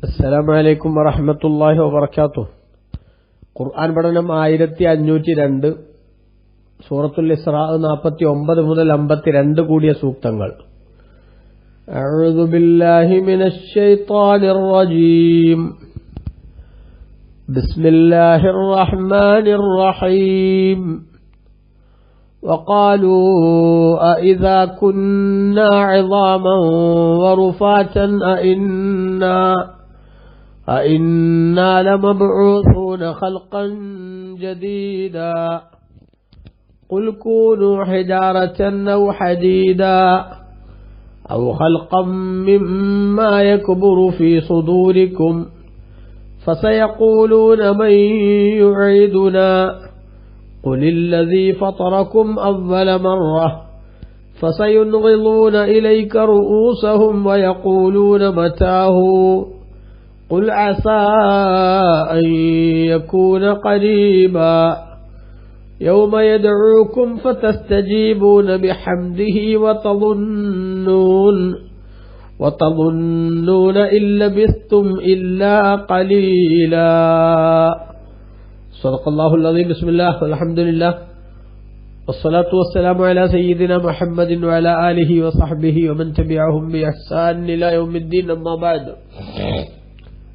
അസ്സലാമു അലൈക്കും വറഹ്മത്തുള്ളാഹി വബറകാതുഹു. ഖുർആൻ പഠനം 1502, സൂറത്തുൽ ഇസ്രാ 49 മുതൽ 52 കൂടിയ സൂക്തങ്ങൾ. അഊദു ബില്ലാഹി മിനശ് ശൈത്വാനിർ റജീം. ബിസ്മില്ലാഹിർ റഹ്മാനിർ റഹീം. وقالوا أإذا كنا عظاما ورفاتا أإنا لمبعوثون خلقا جديدا قل كونوا حجارة أو حديدا أو خلقا مما يكبر في صدوركم فسيقولون من يعيدنا قل الذي فطركم أول مرة فسينغضون إليك رؤوسهم ويقولون متاه قل عسى أن يكون قريبا يوم يدعوكم فتستجيبون بحمده وتظنون إن لبثتم إلا قليلا. صدق الله العظيم. بسم الله والحمد لله والصلاة والسلام على سيدنا محمد وعلى آله وصحبه ومن تبعهم بإحسان إلى يوم الدين. أما بعد.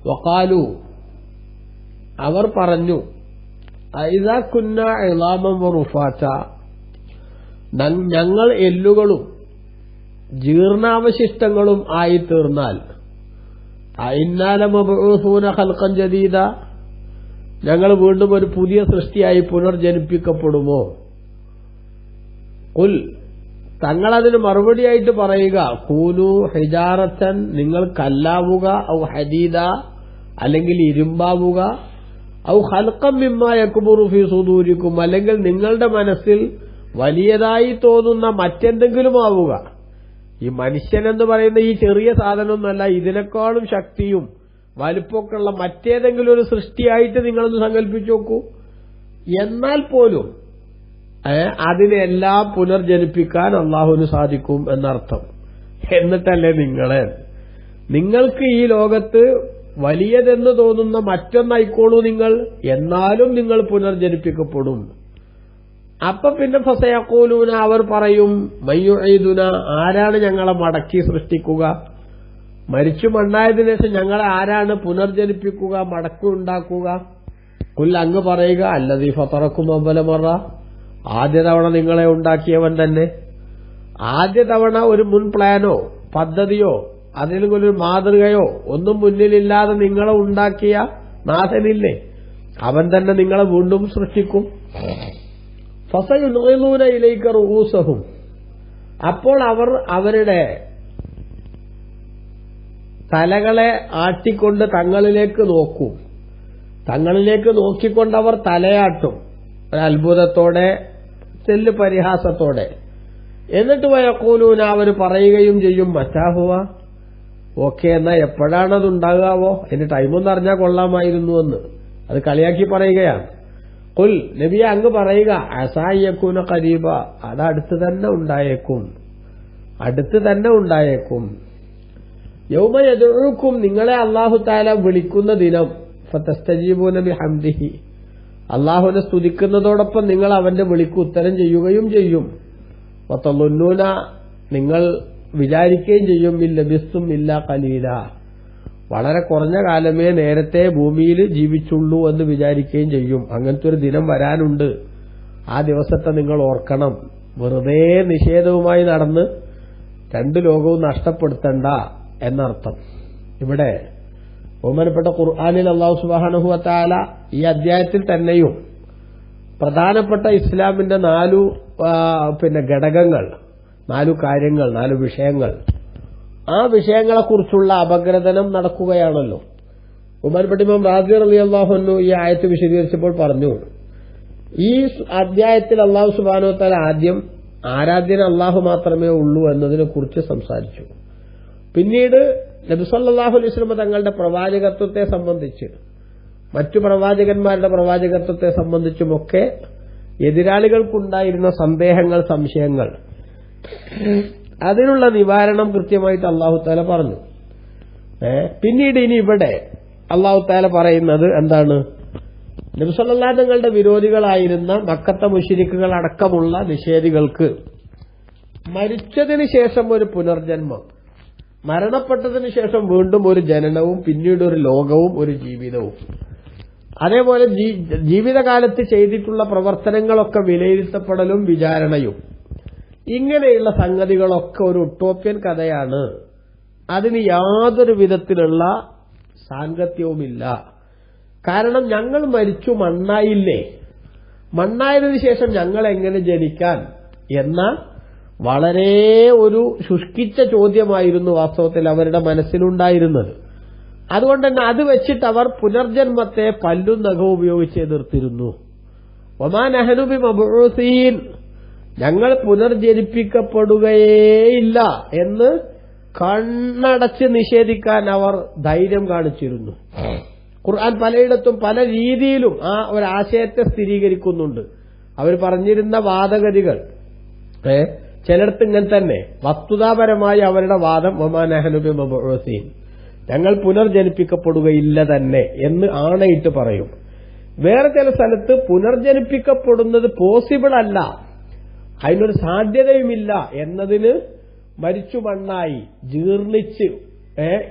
وقالوا അവർ പറഞ്ഞു, അഇദാ കുന്നാ ഇളാമൻ വറുഫാത, ഞങ്ങൾ എല്ലുകളും ജീർണാവശിഷ്ടങ്ങളും ആയി തീർന്നാൽ, അഇന്നാ ലമബ്ഊസൂന ഖൽഖൻ ജദീദ, ഞങ്ങൾ വീണ്ടും ഒരു പുതിയ സൃഷ്ടിയായി പുനർജനിപ്പിക്കപ്പെടുമോ? ഖുൽ, തങ്ങളതിന് മറുപടിയായിട്ട് പറയുക, കൂനു ഹിജാറത്തൻ, നിങ്ങൾ കല്ലാവുക, ഔ ഹദീദ, അല്ലെങ്കിൽ ഇരുമ്പാവുക, ഔ ഖൽഖം മിമ്മാ യക്ബുറു ഫീ സുദൂരിക്കും, അല്ലെങ്കിൽ നിങ്ങളുടെ മനസ്സിൽ വലിയതായി തോന്നുന്ന മറ്റെന്തെങ്കിലും ആവുക. ഈ മനുഷ്യനെന്ന് പറയുന്ന ഈ ചെറിയ സാധനമൊന്നല്ല, ഇതിനേക്കാളും ശക്തിയും വലുപ്പമൊക്കെയുള്ള മറ്റേതെങ്കിലും ഒരു സൃഷ്ടിയായിട്ട് നിങ്ങളൊന്ന് സങ്കല്പിച്ചു നോക്കൂ. എന്നാൽ പോലും അതിനെല്ലാം പുനർജനിപ്പിക്കാൻ അള്ളാഹുവിന് സാധിക്കും എന്നർത്ഥം. എന്നിട്ടല്ലേ നിങ്ങൾക്ക് ഈ ലോകത്ത് വലിയതെന്ന് തോന്നുന്ന മറ്റൊന്നായിക്കോളൂ നിങ്ങൾ, എന്നാലും നിങ്ങൾ പുനർജനിപ്പിക്കപ്പെടും. അപ്പൊ പിന്നെ ഫസയഖൂലൂന, അവർ പറയും, മയ്യുഈദുന, ആരാണ് ഞങ്ങളെ മടക്കി സൃഷ്ടിക്കുക? മരിച്ചു മണ്ണായതിനു ശേഷം ഞങ്ങളെ ആരാണ് പുനർജനിപ്പിക്കുക, മടക്കുണ്ടാക്കുക? ഖുൽ, അങ്ങ് പറയുക, അല്ലദീ ഫതറക്കും അവ്വല മറ, ആദ്യ തവണ നിങ്ങളെ ഉണ്ടാക്കിയവൻ തന്നെ. ആദ്യ തവണ ഒരു മുൻ പ്ലാനോ പദ്ധതിയോ അതിലെങ്കിലും ഒരു മാതൃകയോ ഒന്നും മുന്നിലില്ലാതെ നിങ്ങളെ ഉണ്ടാക്കിയ നാഥനില്ലേ, അവൻ തന്നെ നിങ്ങളെ വീണ്ടും സൃഷ്ടിക്കും. ഫസയുൻഗിളൂന ഇലൈക റൂസഹും, അപ്പോൾ അവർ അവരുടെ തലകളെ ആട്ടിക്കൊണ്ട് തങ്ങളിലേക്ക് നോക്കും. തങ്ങളിലേക്ക് നോക്കിക്കൊണ്ടവർ തലയാട്ടും, ഒരത്ഭുതത്തോടെ, ചെല്ലു പരിഹാസത്തോടെ. എന്നിട്ട് വയഖൂലൂന, അവർ പറയുകയും ചെയ്യും, മറ്റാഹുവ, ഓക്കെ, എന്നാ എപ്പോഴാണത് ഉണ്ടാകാവോ, അതിന്റെ ടൈമൊന്നും അറിഞ്ഞാൽ കൊള്ളാമായിരുന്നു എന്ന്. അത് കളിയാക്കി പറയുകയാണ്. ഖുൽ, നബിയെ അങ്ങ് പറയുക, അസാ യകൂന ഖരീബ, അത് അടുത്ത് തന്നെ ഉണ്ടായേക്കും. യൗമ യദ്ഉക്കും, നിങ്ങളെ അല്ലാഹു തആല വിളിക്കുന്ന ദിനം, ഫതസ്തജീബൂന ബിഹംദിഹി, അല്ലാഹുവിനെ സ്തുതിക്കുന്നതോടൊപ്പം നിങ്ങൾ അവന്റെ വിളിക്ക് ഉത്തരം ചെയ്യുകയും ചെയ്യും. വതളുന്നൂന, നിങ്ങൾ വിചാരിക്കുകയും ചെയ്യും, ലബിസ്തും ഇല്ലാ ഖലീല, വളരെ കുറഞ്ഞ കാലമേ നേരത്തെ ഭൂമിയിൽ ജീവിച്ചുള്ളൂ എന്ന് വിചാരിക്കുകയും ചെയ്യും. അങ്ങനത്തെ ഒരു ദിനം വരാനുണ്ട്, ആ ദിവസത്തെ നിങ്ങൾ ഓർക്കണം. വെറുതെ നിഷേധവുമായി നടന്ന് രണ്ട് ലോകവും നഷ്ടപ്പെടുത്തണ്ട എന്നർത്ഥം. ഇവിടെ ബഹുമാനപ്പെട്ട ഖുർആനിൽ അല്ലാഹു സുബ്ഹാനഹു വ തആല ഈ അധ്യായത്തിൽ തന്നെയും പ്രധാനപ്പെട്ട ഇസ്ലാമിന്റെ 4 ഘടകങ്ങൾ, 4 കാര്യങ്ങൾ, 4 വിഷയങ്ങൾ, ആ വിഷയങ്ങളെക്കുറിച്ചുള്ള അപഗ്രഥനം നടക്കുകയാണല്ലോ. ബഹുമാനപ്പെട്ട ഇമാം റാസി റളിയല്ലാഹു അൻഹു ഈ ആയത്ത് വിശദീകരിച്ചപ്പോൾ പറഞ്ഞു, ഈ അധ്യായത്തിൽ അല്ലാഹു സുബ്ഹാനഹു വ തആല ആദ്യം ആരാധ്യൻ അല്ലാഹു മാത്രമേ ഉള്ളൂ എന്നതിനെ കുറിച്ച് സംസാരിച്ചു. പിന്നീട് നബി സല്ലല്ലാഹു അലൈഹി വസല്ലം തങ്ങളുടെ പ്രവാചകത്വത്തെ സംബന്ധിച്ച്, മറ്റു പ്രവാചകന്മാരുടെ പ്രവാചകത്വത്തെ സംബന്ധിച്ചുമൊക്കെ എതിരാളികൾക്കുണ്ടായിരുന്ന സന്ദേഹങ്ങൾ, സംശയങ്ങൾ, അതിനുള്ള നിവാരണം കൃത്യമായിട്ട് അല്ലാഹു തആല പറഞ്ഞു. പിന്നീട് ഇനി ഇവിടെ അല്ലാഹു തആല പറയുന്നത് എന്താണ്? നബി സല്ലല്ലാഹു തങ്ങളുടെ വിരോധികളായിരുന്ന മക്കത്തെ മുശ്രിക്കുകൾ അടക്കമുള്ള നിഷേധികൾക്ക് മരിച്ചതിന് ശേഷം ഒരു പുനർജന്മം, മരണപ്പെട്ടതിന് ശേഷം വീണ്ടും ഒരു ജനനവും പിന്നീട് ഒരു ലോകവും ഒരു ജീവിതവും, അതേപോലെ ജീവിതകാലത്ത് ചെയ്തിട്ടുള്ള പ്രവർത്തനങ്ങളൊക്കെ വിലയിരുത്തപ്പെടലും വിചാരണയും, ഇങ്ങനെയുള്ള സംഗതികളൊക്കെ ഒരു ഉട്ടോപ്യൻ കഥയാണ്. അതിന് യാതൊരു വിധത്തിലുള്ള സാങ്കത്യവുമില്ല. കാരണം ഞങ്ങൾ മരിച്ചു മണ്ണായില്ലേ, മണ്ണായതിനു ശേഷം ഞങ്ങൾ എങ്ങനെ ജനിക്കാൻ എന്ന വളരെ ഒരു ശുഷ്കിച്ച ചോദ്യമായിരുന്നു വാസ്തവത്തിൽ അവരുടെ മനസ്സിലുണ്ടായിരുന്നത്. അതുകൊണ്ട് തന്നെ അത് വെച്ചിട്ട് അവർ പുനർജന്മത്തെ പല്ലും നഖവും ഉപയോഗിച്ച് എതിർത്തിരുന്നു. വമാ നഹ്നു ബിമബ്ഊസീൻ, ഞങ്ങൾ പുനർജനിപ്പിക്കപ്പെടുകയേയില്ല എന്ന് കണ്ണടച്ച് നിഷേധിക്കാൻ അവർ ധൈര്യം കാണിച്ചിരുന്നു. ഖുർആൻ പലയിടത്തും പല രീതിയിലും ആ ഒരു ആശയത്തെ സ്ഥിരീകരിക്കുന്നുണ്ട്. അവർ പറഞ്ഞിരുന്ന വാദഗതികൾ ചിലടത്ത് ഇങ്ങനെ തന്നെ വസ്തുതാപരമായി അവരുടെ വാദം വമാ നഹ്നു ബിമബ്ഊസീൻ, ഞങ്ങൾ പുനർജനിപ്പിക്കപ്പെടുകയില്ല തന്നെ എന്ന് ആണയിട്ട് പറയും. വേറെ ചില സ്ഥലത്ത് പുനർജനിപ്പിക്കപ്പെടുന്നത് പോസിബിൾ അല്ല, അതിനൊരു സാധ്യതയുമില്ല എന്നതിന് മരിച്ചു മണ്ണായി ജീർണിച്ച്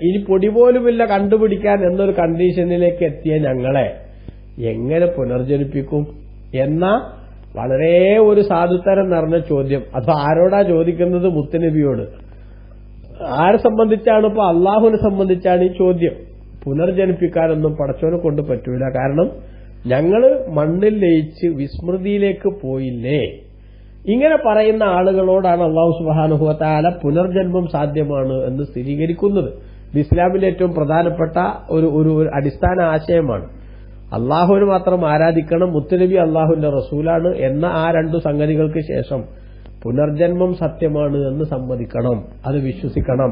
ഇനി പൊടി പോലുമില്ല കണ്ടുപിടിക്കാൻ എന്നൊരു കണ്ടീഷനിലേക്ക് എത്തിയ ഞങ്ങളെ എങ്ങനെ പുനർജനിപ്പിക്കും എന്ന വളരെ ഒരു സാധുതരം നിറഞ്ഞ ചോദ്യം. അത് ആരോടാ ചോദിക്കുന്നത്? മുത്തുനബിയോട്. ആരെ സംബന്ധിച്ചാണ്? ഇപ്പൊ അള്ളാഹുവിനെ സംബന്ധിച്ചാണ് ഈ ചോദ്യം. പുനർജനിപ്പിക്കാനൊന്നും പടച്ചോനെ കൊണ്ട് പറ്റൂല, കാരണം ഞങ്ങള് മണ്ണിൽ ലയിച്ച് വിസ്മൃതിയിലേക്ക് പോയില്ലേ. ഇങ്ങനെ പറയുന്ന ആളുകളോടാണ് അല്ലാഹു സുബ്ഹാനഹു വ തആല പുനർജന്മം സാധ്യമാണ് എന്ന് സ്ഥിരീകരിക്കുന്നത്. ഇസ്ലാമിലെ ഏറ്റവും പ്രധാനപ്പെട്ട ഒരു അടിസ്ഥാന ആശയമാണ്. അള്ളാഹുവിന് മാത്രം ആരാധിക്കണം, മുത്തുനബി അള്ളാഹുവിന്റെ റസൂലാണ് എന്ന ആ രണ്ടു സംഗതികൾക്ക് ശേഷം പുനർജന്മം സത്യമാണ് എന്ന് സമ്മതിക്കണം, അത് വിശ്വസിക്കണം.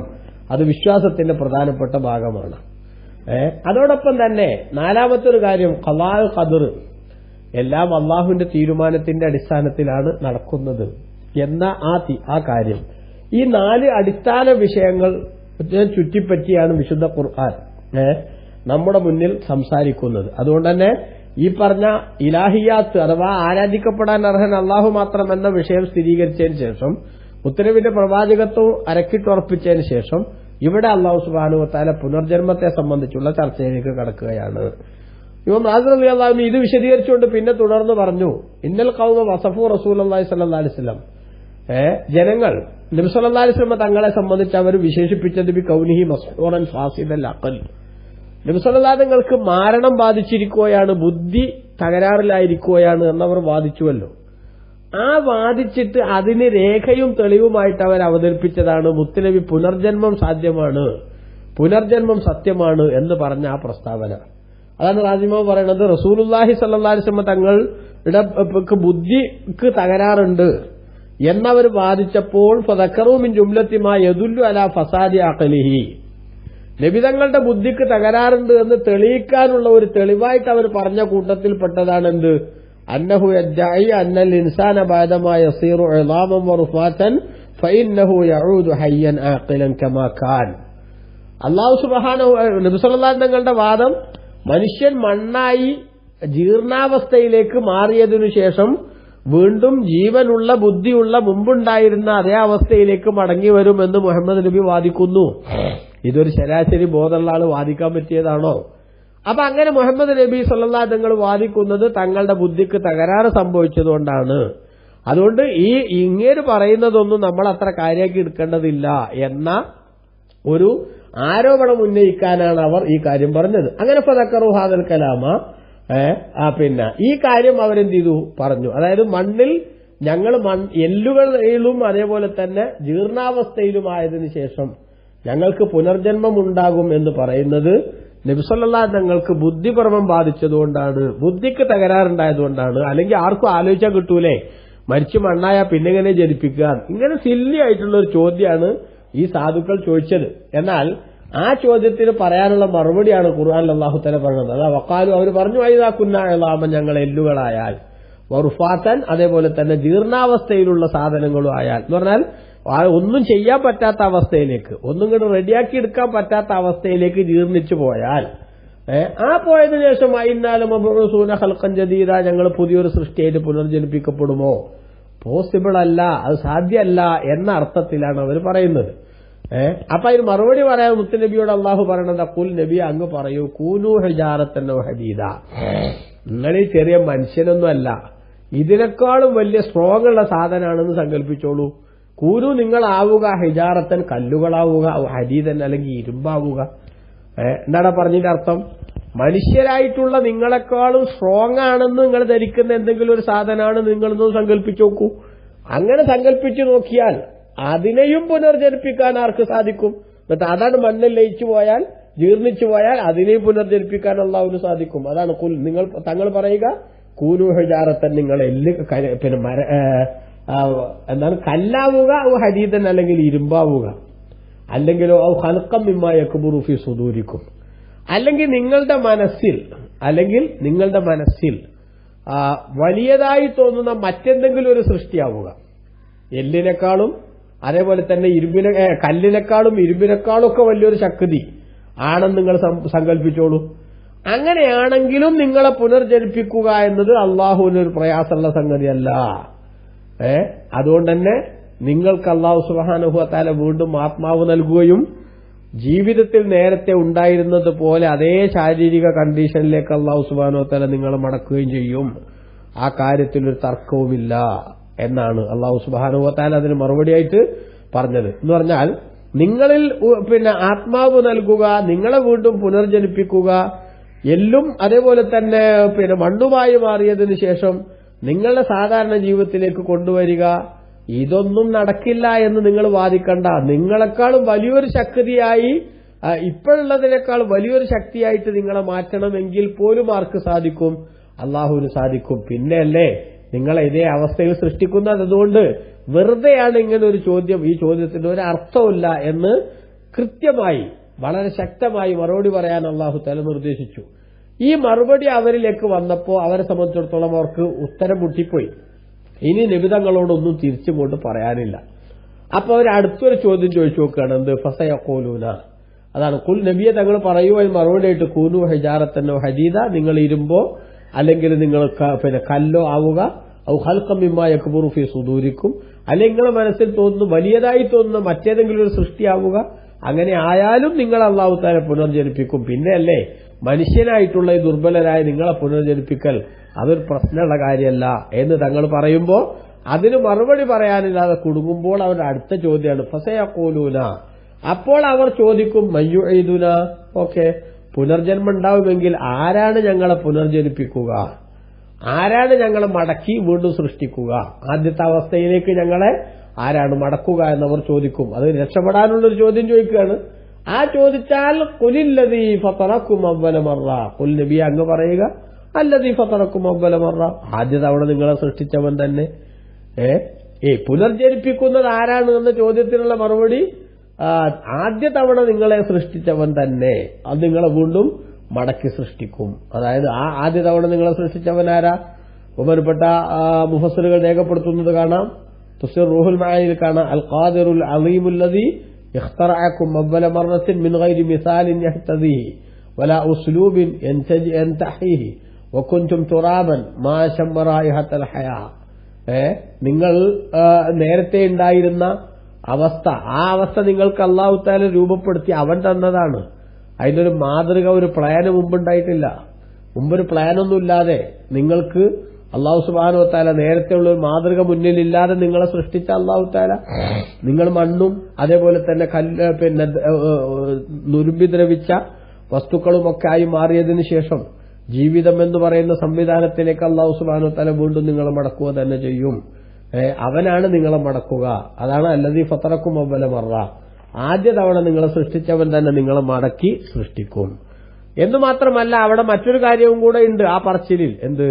അത് വിശ്വാസത്തിന്റെ പ്രധാനപ്പെട്ട ഭാഗമാണ്. അതോടൊപ്പം തന്നെ നാലാമത്തെ ഒരു കാര്യം ഖളാ ഖദർ, എല്ലാം അള്ളാഹുവിന്റെ തീരുമാനത്തിന്റെ അടിസ്ഥാനത്തിലാണ് നടക്കുന്നത് എന്ന ആ കാര്യം. ഈ 4 അടിസ്ഥാന വിഷയങ്ങൾ ചുറ്റിപ്പറ്റിയാണ് വിശുദ്ധ ഖുർആൻ നമ്മുടെ മുന്നിൽ സംസാരിക്കുന്നത്. അതുകൊണ്ട് തന്നെ ഈ പറഞ്ഞ ഇലാഹിയാത്ത് അഥവാ ആരാധിക്കപ്പെടാൻ അർഹൻ അള്ളാഹു മാത്രം എന്ന വിഷയം സ്ഥിരീകരിച്ചതിന് ശേഷം, മുത്തനബിന്റെ പ്രവാചകത്വം അരക്കിട്ടുറപ്പിച്ചതിന് ശേഷം ഇവിടെ അല്ലാഹു സുബ്ഹാനഹു വ തആല പുനർജന്മത്തെ സംബന്ധിച്ചുള്ള ചർച്ചയിലേക്ക് കടക്കുകയാണ്. ഇമാം റാസി റളിയല്ലാഹു അൻഹു ഇത് വിശദീകരിച്ചുകൊണ്ട് പിന്നെ തുടർന്ന് പറഞ്ഞു, ഇന്നൽ ഖൗമ വസഫു റസൂലുള്ളാഹി സ്വല്ലല്ലാഹു അലൈഹി വസല്ലം, ജനങ്ങൾ നബി സല്ലല്ലാഹു അലൈഹി വസല്ലം തങ്ങളെ സംബന്ധിച്ച് അവർ വിശേഷിപ്പിച്ചത് ബി കൗനിഹി മസ്ഊറൻ ഫാസിദൽ അഖൽ, നബി സല്ലല്ലാഹു അലൈഹി തങ്ങൾക്ക് മാരണം ബാധിച്ചിരിക്കുകയാണ്, ബുദ്ധി തകരാറിലായിരിക്കുകയാണ് എന്നവർ വാദിച്ചുവല്ലോ. ആ വാദിച്ചിട്ട് അതിന് രേഖയും തെളിവുമായിട്ട് അവർ അവതരിപ്പിച്ചതാണ് മുത്തുനബി പുനർജന്മം സാധ്യമാണ്, പുനർജന്മം സത്യമാണ് എന്ന് പറഞ്ഞ ആ പ്രസ്താവന. അതാണ് റാസിമോ പറയുന്നത്, റസൂലുള്ളാഹി സ്വല്ലല്ലാഹു അലൈഹി വസല്ലം തങ്ങളുടെ ബുദ്ധിക്ക് തകരാറുണ്ട് എന്നവർ വാദിച്ചപ്പോൾ ഫദക്കറൂ മിൻ ജുംലത്തി മാ യദുല്ലു അലാ ഫസാദി അഖലിഹി, നബി തങ്ങളുടെ ബുദ്ധിക്ക് തകരാറുണ്ട് എന്ന് തെളിയിക്കാനുള്ള ഒരു തെളിവായിട്ട് അവർ പറഞ്ഞ കൂട്ടത്തിൽപ്പെട്ടതാണ് എന്ത്? അന്നഹു യദ്ദഈ അന്നൽ ഇൻസാന ബഅദമാ യസീറു ഇളാമൻ വറുഫാതൻ ഫഇന്നഹു യഊദു ഹയ്യൻ ആഖിലൻ കമാ കാൻ. അല്ലാഹു സുബ്ഹാനഹു നബി സല്ലല്ലാഹു അലൈഹി തങ്ങളുടെ വാദം മനുഷ്യൻ മണ്ണായി ജീർണാവസ്ഥയിലേക്ക് മാറിയതിനു ശേഷം വീണ്ടും ജീവനുള്ള ബുദ്ധിയുള്ള മുമ്പുണ്ടായിരുന്ന അതേ അവസ്ഥയിലേക്ക് മടങ്ങി വരുമെന്ന് മുഹമ്മദ് നബി വാദിക്കുന്നു. ഇതൊരു ശരാശരി ബോധമുള്ള ആള് വാദിക്കാൻ പറ്റിയതാണോ? അപ്പൊ അങ്ങനെ മുഹമ്മദ് നബി സല്ലല്ലാഹു അലൈഹി തങ്ങൾ വാദിക്കുന്നത് തങ്ങളുടെ ബുദ്ധിക്ക് തകരാറ് സംഭവിച്ചതുകൊണ്ടാണ്. അതുകൊണ്ട് ഈ ഇങ്ങേര് പറയുന്നതൊന്നും നമ്മൾ അത്ര കാര്യമാക്കി എടുക്കേണ്ടതില്ല എന്ന ഒരു ആരോപണം ഉന്നയിക്കാനാണ് അവർ ഈ കാര്യം പറഞ്ഞത്. അങ്ങനെ ഫദക്കറു ഹാദൽ കലാമ, പിന്നെ ഈ കാര്യം അവരെന്ത് ചെയ്തു പറഞ്ഞു. അതായത് മണ്ണിൽ ഞങ്ങൾ എല്ലുകളിലും അതേപോലെ തന്നെ ജീർണാവസ്ഥയിലുമായതിനു ശേഷം ഞങ്ങൾക്ക് പുനർജന്മം ഉണ്ടാകും എന്ന് പറയുന്നത് നബി സല്ലല്ലാഹു അലൈഹി തങ്ങൾക്ക് ബുദ്ധിപരമം ബാധിച്ചതുകൊണ്ടാണ്, ബുദ്ധിക്ക് തകരാറുണ്ടായതുകൊണ്ടാണ്. അല്ലെങ്കിൽ ആർക്കും ആലോചിച്ചാൽ കിട്ടൂലേ മരിച്ചു മണ്ണായ പിന്നെങ്ങനെ ജനിപ്പിക്കുക? ഇങ്ങനെ സില്ലി ആയിട്ടുള്ള ഒരു ചോദ്യമാണ് ഈ സാധുക്കൾ ചോദിച്ചത്. എന്നാൽ ആ ചോദ്യത്തിന് പറയാനുള്ള മറുപടിയാണ് ഖുർആനിൽ അല്ലാഹു തആല പറഞ്ഞത്. അതാ വഖാലു, അവർ പറഞ്ഞു, വൈദാ കുന്നാ ഇളാമൻ, ഞങ്ങൾ എല്ലുകളായാൽ, വറുഫാതൻ അതേപോലെ തന്നെ ജീർണാവസ്ഥയിലുള്ള സാധനങ്ങളും ആയാൽ എന്ന് പറഞ്ഞാൽ ഒന്നും ചെയ്യാൻ പറ്റാത്ത അവസ്ഥയിലേക്ക്, ഒന്നും കൂടെ റെഡിയാക്കി എടുക്കാൻ പറ്റാത്ത അവസ്ഥയിലേക്ക് ജീർണിച്ചു പോയാൽ, ആ പോയതിനു ശേഷം അയിന്നാലും മബ്ഊസൂന ഖൽഖൻ ജദീദ, ഞങ്ങൾ പുതിയൊരു സൃഷ്ടിയായിട്ട് പുനർജനിപ്പിക്കപ്പെടുമോ? പോസിബിൾ അല്ല, അത് സാധ്യമല്ല എന്ന അർത്ഥത്തിലാണ് അവർ പറയുന്നത്. അപ്പൊ അതിന് മറുപടി പറയാൻ മുത്തുനബിയോട് അള്ളാഹു പറയണത്, ഖുൽ നബി അങ്ങ് പറയൂ, കൂനൂ ഹിജാറത്തൻ വ ഹദീദ, നിങ്ങൾ ഈ ചെറിയ മനുഷ്യനൊന്നുമല്ല, ഇതിനേക്കാളും വലിയ സ്ട്രോങ് ഉള്ള സാധനമാണെന്ന് സങ്കല്പിച്ചോളൂ. കൂനു നിങ്ങളാവുക ഹിജാറത്തൻ, കല്ലുകളാവുക, ഹദീദൻ അല്ലെങ്കിൽ ഇരുമ്പാവുക. എന്താണ് പറഞ്ഞതിന്റെ അർത്ഥം? മനുഷ്യരായിട്ടുള്ള നിങ്ങളെക്കാളും സ്ട്രോങ് ആണെന്ന് നിങ്ങൾ ധരിക്കുന്ന എന്തെങ്കിലും ഒരു സാധനമാണ് നിങ്ങളെന്ന് സങ്കല്പിച്ചു നോക്കൂ. അങ്ങനെ സങ്കല്പിച്ചു നോക്കിയാൽ അതിനെയും പുനർജനിപ്പിക്കാൻ ആർക്ക് സാധിക്കും? എന്നിട്ട് അതാണ് മണ്ണിൽ ലയിച്ചു പോയാൽ, ജീർണിച്ചു പോയാൽ അതിനെയും പുനർജനിപ്പിക്കാൻ അല്ലാഹുവിന് സാധിക്കും. അതാണ് നിങ്ങൾ തങ്ങൾ പറയുക, കൂനു ഹിജാറത്തൻ, നിങ്ങൾ എന്താണ് കല്ലാവുക, ഹദീദൻ അല്ലെങ്കിൽ ഇരുമ്പാവുക, അല്ലെങ്കിലോ ഖൽഖം മിമ്മാ യക്ബുറു ഫീ സുദൂരിക്കും, അല്ലെങ്കിൽ നിങ്ങളുടെ മനസ്സിൽ വലിയതായി തോന്നുന്ന മറ്റെന്തെങ്കിലും ഒരു സൃഷ്ടിയാവുക. എല്ലിനേക്കാളും അതേപോലെ തന്നെ കല്ലിനേക്കാളും ഇരുമ്പിനേക്കാളും ഒക്കെ വലിയൊരു ശക്തി ആണെന്ന് നിങ്ങൾ സങ്കല്പിച്ചോളൂ. അങ്ങനെയാണെങ്കിലും നിങ്ങളെ പുനർജനിപ്പിക്കുക എന്നത് അള്ളാഹുവിനൊരു പ്രയാസമുള്ള സംഗതിയല്ല. അതുകൊണ്ട് തന്നെ നിങ്ങൾക്ക് അള്ളാഹു സുബ്ഹാനഹു വ തആല വീണ്ടും ആത്മാവ് നൽകുകയും ജീവിതത്തിൽ നേരത്തെ ഉണ്ടായിരുന്നത് പോലെ അതേ ശാരീരിക കണ്ടീഷനിലേക്ക് അള്ളാഹു സുബ്ഹാനഹു വ തആല നിങ്ങളെ മടക്കുകയും ചെയ്യും. ആ കാര്യത്തിൽ ഒരു തർക്കവുമില്ല എന്നാണ് അള്ളാഹു സുബ്ഹാനഹു വ തആല അതിന് മറുപടിയായിട്ട് പറഞ്ഞത്. എന്ന് പറഞ്ഞാൽ നിങ്ങളിൽ ആത്മാവ് നൽകുക, നിങ്ങളെ വീണ്ടും പുനർജനിപ്പിക്കുക, എല്ലും അതേപോലെ തന്നെ മണ്ണുമായി മാറിയതിനു ശേഷം നിങ്ങളുടെ സാധാരണ ജീവിതത്തിലേക്ക് കൊണ്ടുവരിക, ഇതൊന്നും നടക്കില്ല എന്ന് നിങ്ങൾ വാദിക്കണ്ട. നിങ്ങളെക്കാളും വലിയൊരു ശക്തിയായി, ഇപ്പോഴുള്ളതിനേക്കാൾ വലിയൊരു ശക്തിയായിട്ട് നിങ്ങളെ മാറ്റണമെങ്കിൽ പോലും ആർക്ക് സാധിക്കും? അള്ളാഹുവിന് സാധിക്കും. പിന്നെയല്ലേ നിങ്ങളെ ഇതേ അവസ്ഥയിൽ സൃഷ്ടിക്കുന്നത്. അതുകൊണ്ട് വെറുതെയാണ് ഇങ്ങനെ ഒരു ചോദ്യം, ഈ ചോദ്യത്തിന് ഒരു അർത്ഥമില്ല എന്ന് കൃത്യമായി വളരെ ശക്തമായി മറുപടി പറയാൻ അള്ളാഹു തആല നിർദ്ദേശിച്ചു. ഈ മറുപടി അവരിലേക്ക് വന്നപ്പോൾ അവരെ സംബന്ധിച്ചിടത്തോളം അവർക്ക് ഉത്തരം മുട്ടിപ്പോയി. ഇനി നിബിതങ്ങളോടൊന്നും തിരിച്ചുകൊണ്ട് പറയാനില്ല. അപ്പൊ അവർ അടുത്തൊരു ചോദ്യം ചോദിച്ചു നോക്കുകയാണ്, എന്ത്? ഫസയഖൂലൂന, അതാണ് ഖുൽ നബിയെ തങ്ങൾ പറയുവാൻ മറുപടിയായിട്ട്, കൂനു ഹിജാറത്തൻ വ ഹദീദ, നിങ്ങൾ ഇരുമ്പോ അല്ലെങ്കിൽ നിങ്ങൾ കല്ലോ ആവുക, ഔ ഖൽഖം മിമ്മാ യക്ബുറു ഫീ സുദൂരിക്കും, അല്ലെങ്കിൽ നിങ്ങളുടെ മനസ്സിൽ തോന്നുന്നു വലിയതായി തോന്നുന്ന മറ്റേതെങ്കിലും ഒരു സൃഷ്ടിയാവുക. അങ്ങനെ ആയാലും നിങ്ങൾ അല്ലാഹു തആല പുനർജനിപ്പിക്കും. പിന്നെയല്ലേ മനുഷ്യനായിട്ടുള്ള ഈ ദുർബലരായ നിങ്ങളെ പുനർജനിപ്പിക്കൽ അതൊരു പ്രശ്നമുള്ള കാര്യമല്ല എന്ന് തങ്ങൾ പറയുമ്പോൾ അതിന് മറുപടി പറയാനില്ലാതെ കുടുങ്ങുമ്പോൾ അവരുടെ അടുത്ത ചോദ്യമാണ് ഫസയഖൂലൂന. അപ്പോൾ അവർ ചോദിക്കും, മയ്യുഈദുന, ഓക്കെ, പുനർജന്മം ഉണ്ടാവുമെങ്കിൽ ആരാണ് ഞങ്ങളെ പുനർജനിപ്പിക്കുക? ആരാണ് ഞങ്ങളെ മടക്കി വീണ്ടും സൃഷ്ടിക്കുക? ആദ്യത്തെ അവസ്ഥയിലേക്ക് ഞങ്ങളെ ആരാണ് മടക്കുക എന്നവർ ചോദിക്കും. അത് രക്ഷപ്പെടാനുള്ളൊരു ചോദ്യം ചോദിക്കുകയാണ്. ആ ചോദിച്ചാൽ ഖുലില്ലദീ ഫതറക്കും അവ്വല മറ, ഖുൽ നബി അങ്ങ് പറയുക, അല്ലദീ ഫതറക്കും അവ്വല മറ, ആദ്യ തവണ നിങ്ങളെ സൃഷ്ടിച്ചവൻ തന്നെ. പുനർജനിപ്പിക്കുന്നത് ആരാണ് എന്ന ചോദ്യത്തിനുള്ള മറുപടി, ആദ്യ തവണ നിങ്ങളെ സൃഷ്ടിച്ചവൻ തന്നെ, അത് നിങ്ങളെ വീണ്ടും മടക്കി സൃഷ്ടിക്കും. അതായത് ആ ആദ്യ തവണ നിങ്ങളെ സൃഷ്ടിച്ചവൻ ആരാ? ബഹുമാനപ്പെട്ട മുഫസ്സിറുകൾ രേഖപ്പെടുത്തുന്നത് കാണാം, തഫ്സീർ റൂഹുൽ മആനിയിൽ കാണാം, അൽ ഖാദിറുൽ അലീമുല്ലദീ ഇഖ്തറഅകും അവ്വല മറത്തിൻ മിൻ ഗൈരി മിസാലിൻ യഹ്തദിഹി വലാ ഉസ്ലൂബിൻ യൻതഹിഹി വകുൻതും തുറാബൻ മാ ശമ്മ റായിഹത്തുൽ ഹയാ. നിങ്ങൾ നേരത്തെ ഉണ്ടായിരുന്ന അവസ്ഥ, ആ അവസ്ഥ നിങ്ങൾക്ക് അല്ലാഹു തആല രൂപപ്പെടുത്തി അവൻ തന്നതാണ്. അതിനൊരു മാതൃക, ഒരു പ്ലാന് മുമ്പുണ്ടായിട്ടില്ല. മുമ്പൊരു പ്ലാനൊന്നുമില്ലാതെ നിങ്ങൾക്ക് അല്ലാഹു സുബ്ഹാനഹു വ തആല നേരത്തെയുള്ള ഒരു മാതൃക മുന്നിലില്ലാതെ നിങ്ങളെ സൃഷ്ടിച്ച അല്ലാഹു തആല നിങ്ങൾ മണ്ണും അതേപോലെ തന്നെ നുരുമ്പി ദ്രവിച്ച വസ്തുക്കളുമൊക്കെ ആയി മാറിയതിനു ശേഷം ജീവിതം എന്ന് പറയുന്ന സംവിധാനത്തിലേക്ക് അല്ലാഹു സുബ്ഹാനഹു വ തആല വീണ്ടും നിങ്ങളെ മടക്കുക തന്നെ ചെയ്യും. അവനാണ് നിങ്ങളെ മടക്കുക. അതാണ് അല്ലദീ ഫതറക്കും അവ്വല മറ, ആദ്യ തവണ നിങ്ങളെ സൃഷ്ടിച്ചവൻ തന്നെ നിങ്ങളെ മടക്കി സൃഷ്ടിക്കും. എന്ന് മാത്രമല്ല അവിടെ മറ്റൊരു കാര്യവും കൂടെ ഉണ്ട് ആ പറച്ചിലിൽ. എന്ത്?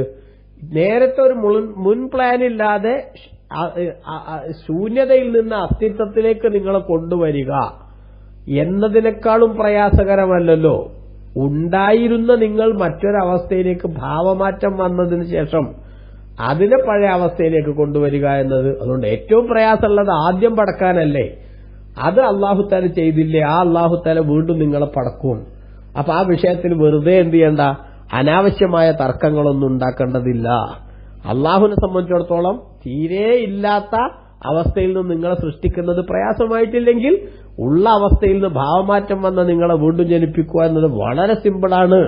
നേരത്തെ ഒരു മുൻ പ്ലാനില്ലാതെ ശൂന്യതയിൽ നിന്ന് അസ്തിത്വത്തിലേക്ക് നിങ്ങളെ കൊണ്ടുവരിക എന്നതിനേക്കാളും പ്രയാസകരമല്ലല്ലോ ഉണ്ടായിരുന്ന നിങ്ങൾ മറ്റൊരവസ്ഥയിലേക്ക് ഭാവമാറ്റം വന്നതിന് ശേഷം അതിനെ പഴയ അവസ്ഥയിലേക്ക് കൊണ്ടുവരിക എന്നത്. അതുകൊണ്ട് ഏറ്റവും പ്രയാസമുള്ളത് ആദ്യം പടക്കാനല്ലേ, അത് അള്ളാഹുത്താല ചെയ്തില്ലേ, ആ അള്ളാഹുത്താല വീണ്ടും നിങ്ങളെ പടക്കും. അപ്പൊ ആ വിഷയത്തിൽ വെറുതെ എന്ത് ചെയ്യണ്ട, അനാവശ്യമായ തർക്കങ്ങളൊന്നും ഉണ്ടാക്കേണ്ടതില്ല. അള്ളാഹുവിനെ സംബന്ധിച്ചിടത്തോളം തീരെ ഇല്ലാത്ത അവസ്ഥയിൽ നിന്ന് നിങ്ങളെ സൃഷ്ടിക്കുന്നത് പ്രയാസമായിട്ടില്ലെങ്കിൽ ഉള്ള അവസ്ഥയിൽ നിന്ന് ഭാവമാറ്റം വന്ന നിങ്ങളെ വീണ്ടും ജനിപ്പിക്കുക എന്നത് വളരെ സിമ്പിളാണ്,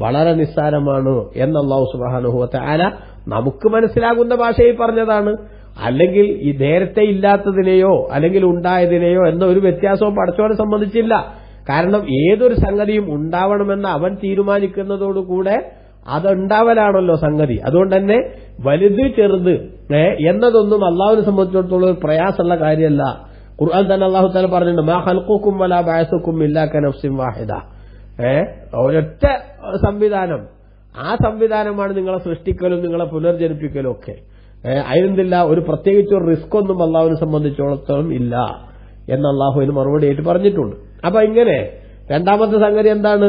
വളരെ നിസ്സാരമാണ് എന്ന് അല്ലാഹു സുബ്ഹാനഹു വ തആല നമുക്ക് മനസ്സിലാകുന്ന ഭാഷയിൽ പറഞ്ഞതാണ്. അല്ലെങ്കിൽ ഈ നേരത്തെ ഇല്ലാത്തതിനെയോ അല്ലെങ്കിൽ ഉണ്ടായതിനെയോ എന്ന ഒരു വ്യത്യാസവും പടച്ചവനെ സംബന്ധിച്ചില്ല. കാരണം ഏതൊരു സംഗതിയും ഉണ്ടാവണമെന്ന് അവൻ തീരുമാനിക്കുന്നതോടുകൂടെ അതുണ്ടാവലാണല്ലോ സംഗതി. അതുകൊണ്ട് തന്നെ വലുത് ചെറുത് എന്നതൊന്നും അള്ളാഹുവിനെ സംബന്ധിച്ചിടത്തോളം ഒരു പ്രയാസമുള്ള കാര്യമല്ല. ഖുർആൻ തന്നെ അല്ലാഹു തആല പറഞ്ഞിട്ടുണ്ട്, മാ ഖൽഖുക്കും വലാ ബഅസുക്കും ഇല്ലാ കനഫ്സിൻ വാഹിദ. ഒരൊറ്റ സംവിധാനം, ആ സംവിധാനമാണ് നിങ്ങളെ സൃഷ്ടിക്കലും നിങ്ങളെ പുനർജനിപ്പിക്കലും ഒക്കെ. അതിനെന്തില്ല, ഒരു പ്രത്യേകിച്ച് ഒരു റിസ്ക് ഒന്നും അള്ളാഹുവിനെ സംബന്ധിച്ചിടത്തോളം ഇല്ല എന്ന് അള്ളാഹുവിന് മറുപടിയായിട്ട് പറഞ്ഞിട്ടുണ്ട്. അപ്പൊ ഇങ്ങനെ രണ്ടാമത്തെ സംഗതി എന്താണ്,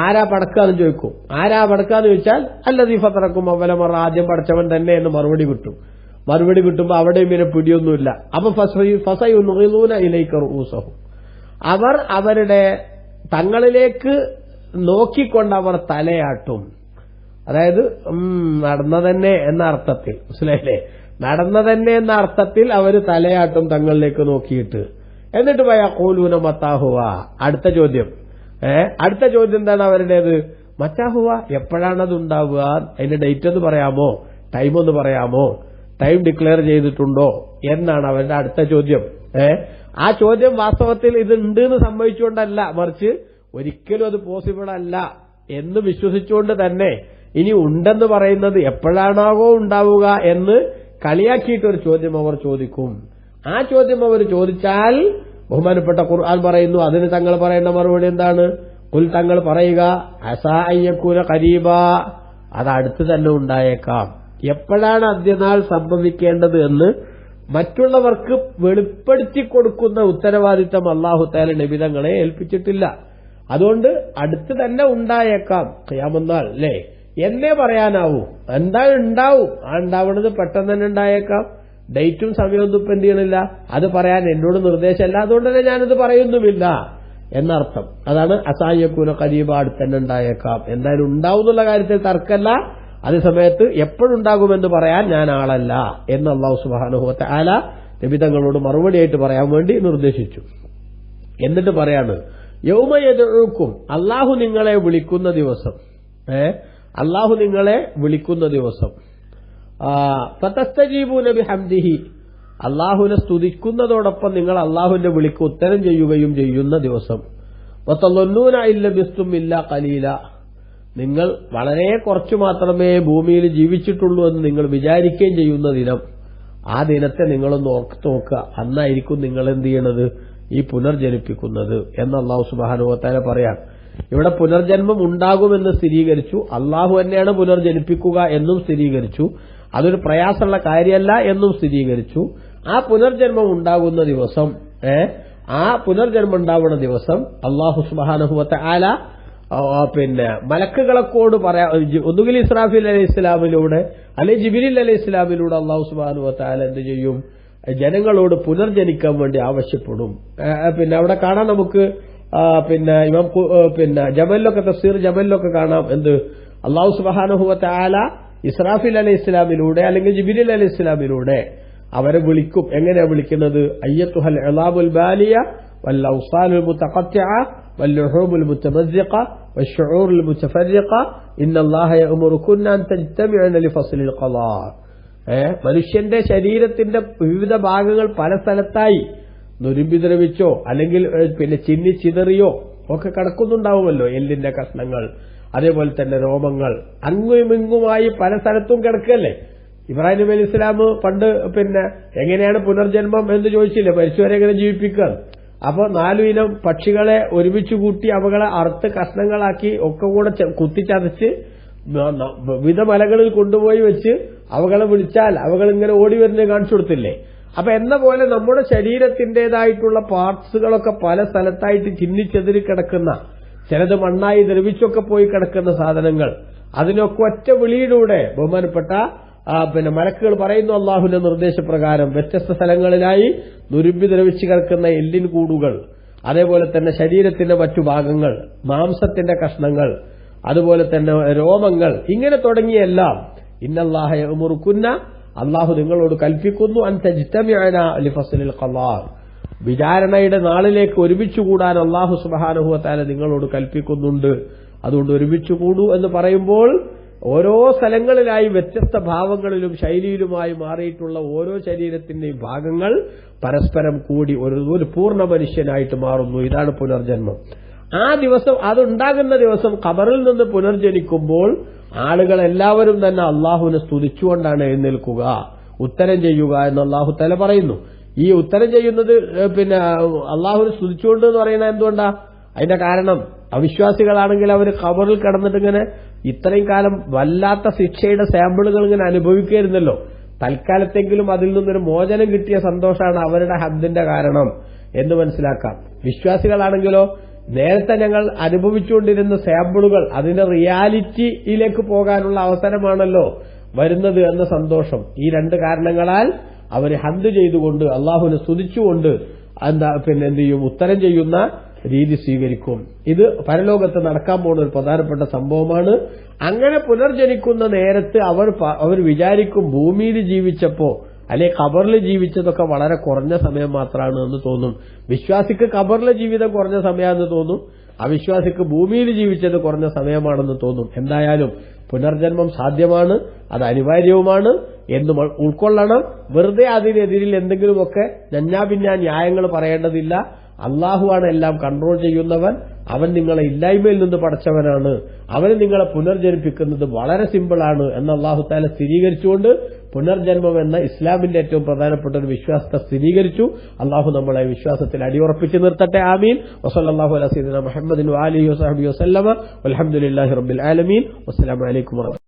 ആരാ പടക്കാന്ന് ചോദിക്കും. ആരാ പടക്കാന്ന് ചോദിച്ചാൽ അല്ലദീ ഫതറക്കും അവലമറ, ആദ്യം പടച്ചവൻ തന്നെ എന്ന് മറുപടി കിട്ടും. മറുപടി കിട്ടുമ്പോ അവിടെയും പിന്നെ പിടിയൊന്നുമില്ല. അപ്പൊ ഫസയുൻഗിലൂന ഇലൈക റൂസഹും, അവർ അവരുടെ തങ്ങളിലേക്ക് നോക്കിക്കൊണ്ട് അവർ തലയാട്ടും. അതായത് നടന്നതന്നെ എന്ന അർത്ഥത്തിൽ, മനസ്സിലായില്ലേ, നടന്നതന്നെ എന്ന അർത്ഥത്തിൽ അവർ തലയാട്ടും തങ്ങളിലേക്ക് നോക്കിയിട്ട്. എന്നിട്ട് വയഖൂലൂന മത്താഹുവ, അടുത്ത ചോദ്യം. അടുത്ത ചോദ്യം എന്താണ് അവരുടേത്, മത്താഹുവ, എപ്പോഴാണത് ഉണ്ടാവുക, അതിന്റെ ഡേറ്റ് ഒന്ന് പറയാമോ, ടൈം ഒന്ന് പറയാമോ, ടൈം ഡിക്ലെയർ ചെയ്തിട്ടുണ്ടോ എന്നാണ് അവരുടെ അടുത്ത ചോദ്യം. ആ ചോദ്യം വാസ്തവത്തിൽ ഇത് ഉണ്ട് എന്ന് സംഭവിച്ചുകൊണ്ടല്ല, മറിച്ച് ഒരിക്കലും അത് പോസിബിൾ അല്ല എന്ന് വിശ്വസിച്ചുകൊണ്ട് തന്നെ ഇനി ഉണ്ടെന്ന് പറയുന്നത് എപ്പോഴാണാവോ ഉണ്ടാവുക എന്ന് കളിയാക്കിയിട്ടൊരു ചോദ്യം അവർ ചോദിക്കും. ആ ചോദ്യം അവർ ചോദിച്ചാൽ ബഹുമാനപ്പെട്ട ഖുർആൻ പറയുന്നു, അതിന് തങ്ങൾ പറയേണ്ട മറുപടി എന്താണ്, കുൽ, തങ്ങൾ പറയുക, അസാ അയ്യക്കൂന ഖരീബാ, അത് അടുത്ത് തന്നെ ഉണ്ടായേക്കാം. എപ്പോഴാണ് അന്ത്യനാൾ സംഭവിക്കേണ്ടത് എന്ന് മറ്റുള്ളവർക്ക് വെളിപ്പെടുത്തി കൊടുക്കുന്ന ഉത്തരവാദിത്തം അല്ലാഹു തആല നബി തങ്ങളെ ഏൽപ്പിച്ചിട്ടില്ല. അതുകൊണ്ട് അടുത്ത് തന്നെ ഉണ്ടായേക്കാം ഖിയാമത്ത് നാൾ, അല്ലേ, എന്നേ പറയാനാവൂ. എന്തായാലും ഉണ്ടാവും, ആ ഉണ്ടാവുന്നത് പെട്ടെന്ന് തന്നെ ഉണ്ടായേക്കാം. ഡേറ്റും സമയമൊന്നും ഇപ്പം എന്ത് ചെയ്യണില്ല, അത് പറയാൻ എന്നോട് നിർദ്ദേശമല്ല, അതുകൊണ്ട് തന്നെ ഞാനത് പറയുന്നുമില്ല എന്നർത്ഥം. അതാണ് അസായക്കൂന ഖരീബ, അടുത്ത് തന്നെ ഉണ്ടായേക്കാം. എന്തായാലും ഉണ്ടാവും എന്നുള്ള കാര്യത്തിൽ തർക്കമല്ല. അതേ സമയത്ത് എപ്പോഴുണ്ടാകുമെന്ന് പറയാൻ ഞാൻ ആളല്ല എന്ന് അല്ലാഹു സുബ്ഹാനഹു വ തആല നബി തങ്ങളോട് മറുപടിയായിട്ട് പറയാൻ വേണ്ടി നിർദ്ദേശിച്ചു. എന്നിട്ട് പറയാണ്, യൗമ യദ്ഉക്കും, അല്ലാഹു നിങ്ങളെ വിളിക്കുന്ന ദിവസം, അല്ലാഹു നിങ്ങളെ വിളിക്കുന്ന ദിവസം, ഫതസ്തജീബൂന ബിഹംദിഹി, അല്ലാഹുവിനെ സ്തുതിക്കുന്നതോടൊപ്പം നിങ്ങൾ അല്ലാഹുവിന്റെ വിളിക്ക് ഉത്തരം ചെയ്യുകയും ചെയ്യുന്ന ദിവസം, വതളന്നൂന ഇല്ല ബിസ്തും ഇല്ലാ ഖലീല, നിങ്ങൾ വളരെ കുറച്ചു മാത്രമേ ഭൂമിയിൽ ജീവിച്ചിട്ടുള്ളൂ എന്ന് നിങ്ങൾ വിചാരിക്കുകയും ചെയ്യുന്ന ദിനം. ആ ദിനത്തെ നിങ്ങളൊന്ന് ഓർത്ത് നോക്കുക, അന്നായിരിക്കും നിങ്ങൾ എന്ത് ചെയ്യണത്, ഈ പുനർജനിപ്പിക്കുന്നത് എന്ന് അല്ലാഹു സുബ്ഹാനഹു വ തആല പറയാം. ഇവിടെ പുനർജന്മം ഉണ്ടാകുമെന്ന് സ്ഥിരീകരിച്ചു, അല്ലാഹു തന്നെയാണ് പുനർജനിപ്പിക്കുക എന്നും സ്ഥിരീകരിച്ചു, അതൊരു പ്രയാസമുള്ള കാര്യമല്ല എന്നും സ്ഥിരീകരിച്ചു. ആ പുനർജന്മം ഉണ്ടാകുന്ന ദിവസം, ആ പുനർജന്മം ഉണ്ടാവുന്ന ദിവസം അല്ലാഹു സുബ്ഹാനഹു വ തആല പിന്നെ മലക്കുകളെക്കോട് പറയാ, ഒന്നുകിൽ ഇസ്രാഫീൽ അലൈഹി ഇസ്ലാമിലൂടെ അല്ലെങ്കിൽ ജിബ്രീൽ അലൈഹി ഇസ്ലാമിലൂടെ അല്ലാഹു സുബ്ഹാനഹു വ തആല എന്ത് ചെയ്യും, ജനങ്ങളോട് പുനർജനിക്കാൻ വേണ്ടി ആവശ്യപ്പെടും. പിന്നെ അവിടെ കാണാം നമുക്ക്, പിന്നെ ഇമാം പിന്നെ ജമലിലൊക്കെ, തഫ്സീർ ജമലിലൊക്കെ കാണാം, എന്ത്, അല്ലാഹു സുബ്ഹാനഹു വ തആല ഇസ്രാഫീൽ അലൈഹി ഇസ്ലാമിലൂടെ അല്ലെങ്കിൽ ജിബ്രീൽ അലൈഹി ഇസ്ലാമിലൂടെ അവരെ വിളിക്കും. എങ്ങനെയാ വിളിക്കുന്നത്, അയ്യത്തുഹൽ ഇളാബുൽ ബാലിയ വൽ ഔസാലുൽ മുതഖത്തിഅ വൽ ലുഹൂമുൽ മുതമസ്സിഖ വശുഊറുൽ മുതഫരിഖ ഇന്നല്ലാഹ യഅ്മുറുകുന്ന അൻ തജ്തമിഅന ലിഫസ്ലിൽ ഖളാ. മനുഷ്യന്റെ ശരീരത്തിന്റെ വിവിധ ഭാഗങ്ങൾ പല സ്ഥലത്തായി നുരുമ്പി ദ്രവിച്ചോ അല്ലെങ്കിൽ പിന്നെ ചിന്നി ചിതറിയോ ഒക്കെ കിടക്കുന്നുണ്ടാവുമല്ലോ, എല്ലിന്റെ കഷ്ണങ്ങൾ, അതേപോലെ തന്നെ രോമങ്ങൾ അങ്ങുമിങ്ങുമായി പല സ്ഥലത്തും കിടക്കല്ലേ. ഇബ്രാഹിം നബി അലൈഹി ഇസ്ലാം പണ്ട് പിന്നെ എങ്ങനെയാണ് പുനർജന്മം എന്ന് ചോദിച്ചില്ലേ, മരിച്ചവരെ എങ്ങനെ ജീവിപ്പിക്കുക. അപ്പൊ 4 ഇനം പക്ഷികളെ ഒരുമിച്ച് കൂട്ടി അവകളെ അറുത്ത് കഷ്ണങ്ങളാക്കി ഒക്കെ കൂടെ കുത്തിച്ചതച്ച് വിവിധ മലകളിൽ കൊണ്ടുപോയി വെച്ച് അവകളെ വിളിച്ചാൽ അവകൾ ഇങ്ങനെ ഓടി വരുന്നത് കാണിച്ചു കൊടുത്തില്ലേ. അപ്പൊ എന്ന പോലെ നമ്മുടെ ശരീരത്തിന്റേതായിട്ടുള്ള പാർട്സുകളൊക്കെ പല സ്ഥലത്തായിട്ട് ചിന്നിച്ചെതിരി കിടക്കുന്ന, ചിലത് മണ്ണായി ദ്രവിച്ചൊക്കെ പോയി കിടക്കുന്ന സാധനങ്ങൾ, അതിനൊക്കെ ഒറ്റ വിളിയിലൂടെ ബഹുമാനപ്പെട്ട മലക്കുകൾ പറയുന്നു അള്ളാഹുവിന്റെ നിർദ്ദേശപ്രകാരം വ്യത്യസ്ത സ്ഥലങ്ങളിലായി നുരുമ്പി ദ്രവിച്ചു കിടക്കുന്ന എല്ലിൻ കൂടുകൾ, അതേപോലെ തന്നെ ശരീരത്തിന്റെ മറ്റു ഭാഗങ്ങൾ, മാംസത്തിന്റെ കഷ്ണങ്ങൾ, അതുപോലെ തന്നെ രോമങ്ങൾ, ഇങ്ങനെ തുടങ്ങിയെല്ലാം ഇന്നല്ലാഹ യഅ്മുറുകുന്ന, അള്ളാഹു നിങ്ങളോട് കൽപ്പിക്കുന്നു അൻ തജ്തമിഅന ലിഫസ്ലിൽ ഖളാ, വിചാരണയുടെ നാളിലേക്ക് ഒരുമിച്ചുകൂടാൻ അള്ളാഹു സുബ്ഹാനഹു വ തആല നിങ്ങളോട് കൽപ്പിക്കുന്നുണ്ട്. അതുകൊണ്ട് ഒരുമിച്ചുകൂടൂ എന്ന് പറയുമ്പോൾ ഓരോ സ്ഥലങ്ങളിലായി വ്യത്യസ്ത ഭാവങ്ങളിലും ശൈലിയിലുമായി മാറിയിട്ടുള്ള ഓരോ ശരീരത്തിന്റെയും ഭാഗങ്ങൾ പരസ്പരം കൂടി ഒരു പൂർണ്ണ മനുഷ്യനായിട്ട് മാറുന്നു. ഇതാണ് പുനർജന്മം. ആ ദിവസം, അതുണ്ടാകുന്ന ദിവസം ഖബറിൽ നിന്ന് പുനർജനിക്കുമ്പോൾ ആളുകൾ എല്ലാവരും തന്നെ അള്ളാഹുവിനെ സ്തുതിച്ചുകൊണ്ടാണ് എഴുന്നേൽക്കുക, ഉത്തരം ചെയ്യുക എന്ന് അള്ളാഹു തആല പറയുന്നു. ഈ ഉത്തരം ചെയ്യുന്നത് അള്ളാഹുവിനെ സ്തുതിച്ചുകൊണ്ട് എന്ന് പറയുന്നത് എന്തുകൊണ്ടാ? അതിന്റെ കാരണം അവിശ്വാസികളാണെങ്കിൽ അവർ ഖബറിൽ കിടന്നിട്ട് ഇങ്ങനെ ഇത്രയും കാലം വല്ലാത്ത ശിക്ഷയുടെ സാമ്പിളുകൾ ഇങ്ങനെ അനുഭവിക്കായിരുന്നല്ലോ. തൽക്കാലത്തെങ്കിലും അതിൽ നിന്നൊരു മോചനം കിട്ടിയ സന്തോഷമാണ് അവരുടെ ഹദ്ദിന്റെ കാരണം എന്ന് മനസ്സിലാക്കാം. വിശ്വാസികളാണെങ്കിലോ നേരത്തെ ഞങ്ങൾ അനുഭവിച്ചുകൊണ്ടിരുന്ന സാമ്പിളുകൾ അതിന്റെ റിയാലിറ്റിയിലേക്ക് പോകാനുള്ള അവസരമാണല്ലോ വരുന്നത് എന്ന സന്തോഷം. ഈ രണ്ട് കാരണങ്ങളാൽ അവർ ഹദ്ദ് ചെയ്തുകൊണ്ട് അള്ളാഹുവിനെ സ്തുതിച്ചുകൊണ്ട് എന്ത് ചെയ്യും? ഉത്തരം ചെയ്യുന്ന രീതി സ്വീകരിക്കും. ഇത് പരലോകത്ത് നടക്കാൻ പോകുന്ന ഒരു പ്രധാനപ്പെട്ട സംഭവമാണ്. അങ്ങനെ പുനർജനിക്കുന്ന നേരത്ത് അവർ വിചാരിക്കും ഭൂമിയിൽ ജീവിച്ചപ്പോ അല്ലെ ഖബറിൽ ജീവിച്ചതൊക്കെ വളരെ കുറഞ്ഞ സമയം മാത്രമാണ് എന്ന് തോന്നും. വിശ്വാസിക്ക് ഖബറിലെ ജീവിതം കുറഞ്ഞ സമയമാണെന്ന് തോന്നും, അവിശ്വാസിക്ക് ഭൂമിയിൽ ജീവിച്ചത് കുറഞ്ഞ സമയമാണെന്ന് തോന്നും. എന്തായാലും പുനർജന്മം സാധ്യമാണ്, അത് അനിവാര്യവുമാണ് എന്ന് ഉൾക്കൊള്ളണം. വെറുതെ അതിനെതിരിൽ എന്തെങ്കിലുമൊക്കെ ഞഞ്ഞാപിന്നാ ന്യായങ്ങൾ പറയേണ്ടതില്ല. അള്ളാഹുവാണ് എല്ലാം കൺട്രോൾ ചെയ്യുന്നവൻ. അവൻ നിങ്ങളെ ഇല്ലായ്മയിൽ നിന്ന് പടച്ചവനാണ്. അവന് നിങ്ങളെ പുനർജനിപ്പിക്കുന്നത് വളരെ സിമ്പിളാണ് എന്ന് അള്ളാഹു തആല സ്ഥിരീകരിച്ചുകൊണ്ട് പുനർജന്മം എന്ന ഇസ്ലാമിന്റെ ഏറ്റവും പ്രധാനപ്പെട്ട ഒരു വിശ്വാസത്തെ സ്ഥിരീകരിച്ചു. അള്ളാഹു നമ്മളെ വിശ്വാസത്തിൽ അടിയുറപ്പിച്ചു നിർത്തട്ടെ. ആമീൻ. വസല്ലല്ലാഹു അലാ സയ്യിദിനാ മുഹമ്മദിൻ വഅലിഹി വസഹ്ബിഹി വസല്ലമ വൽഹംദുലില്ലാഹി റബ്ബിൽ ആലമീൻ. വസ്സലാമു അലൈക്കും.